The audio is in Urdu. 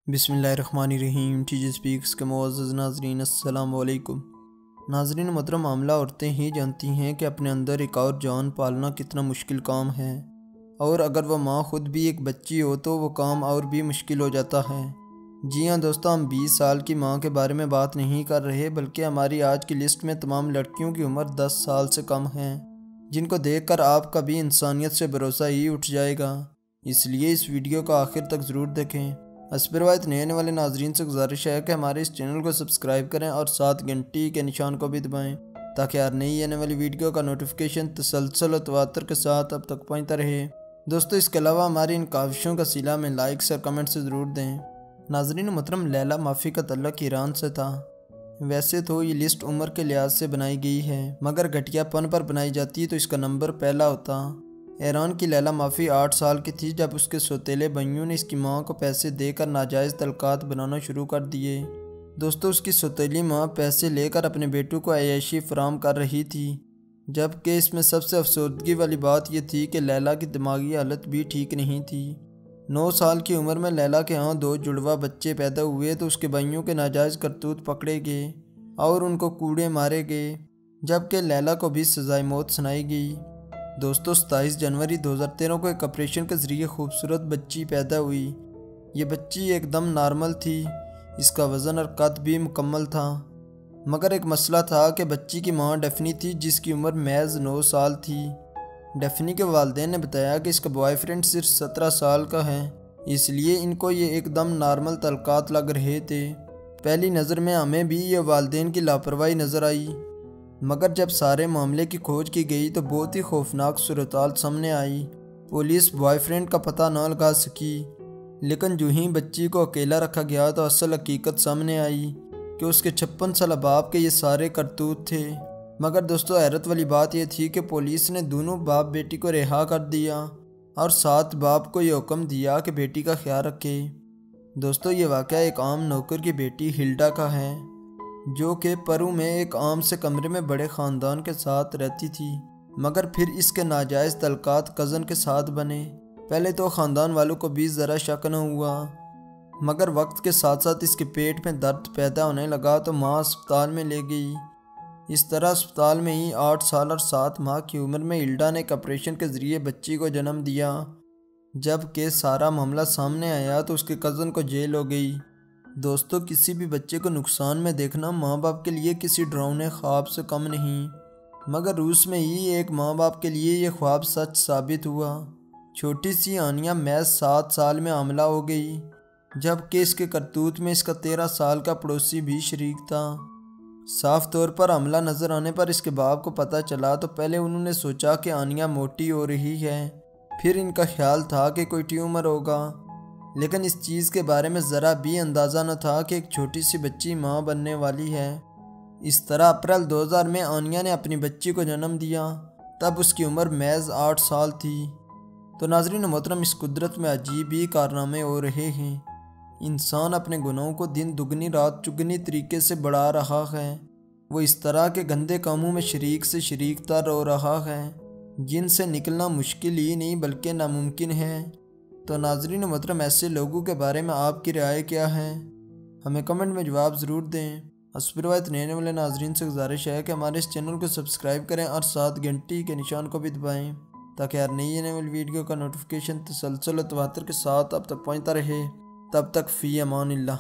بسم اللہ الرحمن الرحیم۔ ٹی جی سپیکس کے معزز ناظرین السلام علیکم۔ ناظرین محترم، معاملہ عورتیں ہی جانتی ہیں کہ اپنے اندر ایک اور جان پالنا کتنا مشکل کام ہے، اور اگر وہ ماں خود بھی ایک بچی ہو تو وہ کام اور بھی مشکل ہو جاتا ہے۔ جی ہاں دوستو، ہم 20 سال کی ماں کے بارے میں بات نہیں کر رہے، بلکہ ہماری آج کی لسٹ میں تمام لڑکیوں کی عمر 10 سال سے کم ہے، جن کو دیکھ کر آپ کا بھی انسانیت سے بھروسہ ہی اٹھ جائے گا۔ اس لیے اس ویڈیو کو آخر تک ضرور دیکھیں۔ حسب روایت نئے آنے والے ناظرین سے گزارش ہے کہ ہمارے اس چینل کو سبسکرائب کریں اور ساتھ گھنٹی کے نشان کو بھی دبائیں، تاکہ ہر نئی آنے والی ویڈیو کا نوٹیفیکیشن تسلسل و تواتر کے ساتھ اب تک پہنچتا رہے۔ دوستو، اس کے علاوہ ہماری ان کاوشوں کا صلہ میں لائکس اور کمنٹ سے ضرور دیں۔ ناظرین محترم، لیلا مافی کا تعلق ایران سے تھا۔ ویسے تو یہ لسٹ عمر کے لحاظ سے بنائی گئی ہے، مگر گھٹیا پن پر بنائی جاتی تو اس کا نمبر پہلا ہوتا۔ ایران کی لیلا مافی 8 سال کی تھی جب اس کے سوتیلے بھائیوں نے اس کی ماں کو پیسے دے کر ناجائز تعلقات بنانا شروع کر دیے۔ دوستو، اس کی سوتیلی ماں پیسے لے کر اپنے بیٹوں کو عیاشی فراہم کر رہی تھی، جبکہ اس میں سب سے افسردگی والی بات یہ تھی کہ لیلا کی دماغی حالت بھی ٹھیک نہیں تھی۔ 9 سال کی عمر میں لیلا کے ہاں 2 جڑواں بچے پیدا ہوئے تو اس کے بھائیوں کے ناجائز کرتوت پکڑے گئے اور ان کو کوڑے مارے گئے، جبکہ لیلا کو بھی سزائے موت سنائی گئی۔ دوستو، 27 جنوری 2013 کو ایک آپریشن کے ذریعے خوبصورت بچی پیدا ہوئی۔ یہ بچی ایک دم نارمل تھی، اس کا وزن اور قد بھی مکمل تھا، مگر ایک مسئلہ تھا کہ بچی کی ماں ڈیفنی تھی، جس کی عمر محض 9 سال تھی۔ ڈیفنی کے والدین نے بتایا کہ اس کا بوائے فرینڈ صرف 17 سال کا ہے، اس لیے ان کو یہ ایک دم نارمل تعلقات لگ رہے تھے۔ پہلی نظر میں ہمیں بھی یہ والدین کی لاپرواہی نظر آئی، مگر جب سارے معاملے کی کھوج کی گئی تو بہت ہی خوفناک صورتحال سامنے آئی۔ پولیس بوائے فرینڈ کا پتہ نہ لگا سکی، لیکن جو ہی بچی کو اکیلا رکھا گیا تو اصل حقیقت سامنے آئی کہ اس کے 56 سالہ باپ کے یہ سارے کرتوت تھے۔ مگر دوستو، حیرت والی بات یہ تھی کہ پولیس نے دونوں باپ بیٹی کو رہا کر دیا اور ساتھ باپ کو یہ حکم دیا کہ بیٹی کا خیال رکھے۔ دوستو، یہ واقعہ ایک عام نوکر کی بیٹی ہلڈا کا ہے، جو کہ پرو میں ایک عام سے کمرے میں بڑے خاندان کے ساتھ رہتی تھی، مگر پھر اس کے ناجائز تعلقات کزن کے ساتھ بنے۔ پہلے تو خاندان والوں کو بھی ذرا شک نہ ہوا، مگر وقت کے ساتھ ساتھ اس کے پیٹ میں درد پیدا ہونے لگا تو ماں اسپتال میں لے گئی۔ اس طرح اسپتال میں ہی 8 سال اور 7 ماہ کی عمر میں ہلڈا نے ایک آپریشن کے ذریعے بچی کو جنم دیا۔ جب کہ سارا معاملہ سامنے آیا تو اس کے کزن کو جیل ہو گئی۔ دوستو، کسی بھی بچے کو نقصان میں دیکھنا ماں باپ کے لیے کسی ڈراؤنے خواب سے کم نہیں، مگر روس میں ہی ایک ماں باپ کے لیے یہ خواب سچ ثابت ہوا۔ چھوٹی سی آنیا محض 7 سال میں حاملہ ہو گئی، جبکہ اس کے کرتوت میں اس کا 13 سال کا پڑوسی بھی شریک تھا۔ صاف طور پر حاملہ نظر آنے پر اس کے باپ کو پتہ چلا تو پہلے انہوں نے سوچا کہ آنیا موٹی ہو رہی ہے، پھر ان کا خیال تھا کہ کوئی ٹیومر ہوگا، لیکن اس چیز کے بارے میں ذرا بھی اندازہ نہ تھا کہ ایک چھوٹی سی بچی ماں بننے والی ہے۔ اس طرح اپریل 2000 میں آنیا نے اپنی بچی کو جنم دیا، تب اس کی عمر محض 8 سال تھی۔ تو ناظرین محترم، اس قدرت میں عجیب ہی کارنامے ہو رہے ہیں۔ انسان اپنے گناہوں کو دن دگنی رات چگنی طریقے سے بڑھا رہا ہے، وہ اس طرح کے گندے کاموں میں شریک سے شریک تر ہو رہا ہے جن سے نکلنا مشکل ہی نہیں بلکہ ناممکن ہے۔ تو ناظرین محترم، ایسے لوگوں کے بارے میں آپ کی رائے کیا ہے؟ ہمیں کمنٹ میں جواب ضرور دیں۔ حسب روایت نئے آنے والے ناظرین سے گزارش ہے کہ ہمارے اس چینل کو سبسکرائب کریں اور ساتھ گھنٹی کے نشان کو بھی دبائیں، تاکہ ہر نئی آنے والی ویڈیو کا نوٹیفیکیشن تسلسل و تواتر کے ساتھ اب تک پہنچتا رہے۔ تب تک فی امان اللہ۔